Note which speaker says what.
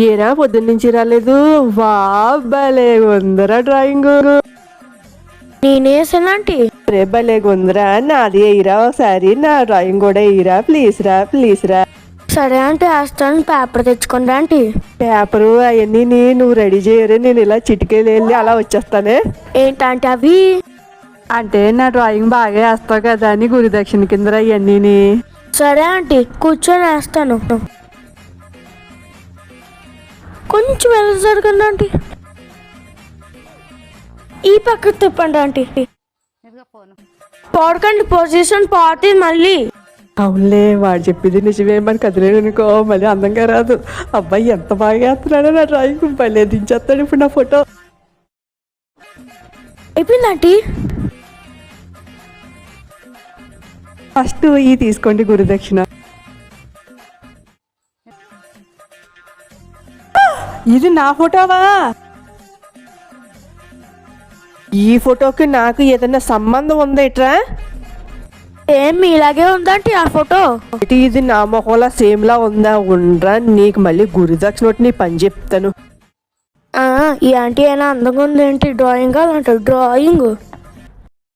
Speaker 1: ఏరా పొద్దున్నుంచి రాలేదు? వా భలే ఉందరా డ్రాయింగ్.
Speaker 2: నేనేసానంటీ.
Speaker 1: రే భలే ఉందరా, నాది వేయరా ఒకసారి, నా డ్రాయింగ్ కూడా వేయరా, ప్లీజ్ రా ప్లీజ్ రా.
Speaker 2: సరే అంటే వేస్తాను, పేపర్ తెచ్చుకోండి ఆంటీ.
Speaker 1: పేపరు అవన్నీ నువ్వు రెడీ చేయరే, నేను ఇలా చిటికెళ్ళి వెళ్ళి అలా వచ్చేస్తానే.
Speaker 2: ఏంటంటే అవి?
Speaker 1: అంటే నా డ్రాయింగ్ బాగా వేస్తావు కదా అని గురుదక్షిణ కింద అవన్నీ.
Speaker 2: సరే ఆంటీ, కూర్చొని వేస్తాను. కొంచెం వెళ్ళ జరగండి ఆంటీ. ఈ పక్కకు తిప్పండి ఆంటీ. పోడకండి, పొజిషన్ పోతే మళ్ళీ.
Speaker 1: అవునులే, వాడు చెప్పింది నిజమే, మన కదిలేదు అనుకో మళ్ళీ అందంగా రాదు. అబ్బాయి ఎంత బాగా వేస్తున్నాడో నా డ్రాయింగ్, భలే దించేస్తాడు ఇప్పుడు నా ఫోటో.
Speaker 2: అయిపోయింది ఆంటీ.
Speaker 1: ఫస్ట్ ఈ తీసుకోండి గురుదక్షిణ. ఇది నా ఫోటోవా? ఈ ఫోటోకి నాకు ఏదైనా సంబంధం ఉందేట్రా?
Speaker 2: ఏం మీలాగే ఉందంటే ఆ ఫోటో.
Speaker 1: ఇది నా మొహంలా సేమ్ లా ఉందా? ఉండరా, నీకు మళ్ళీ గురుదక్షిణ నీ పని చెప్తాను.
Speaker 2: ఈ ఆంటీ అయినా అందంగా ఉందేంటి? డ్రాయింగ్ కాదంట, డ్రాయింగ్.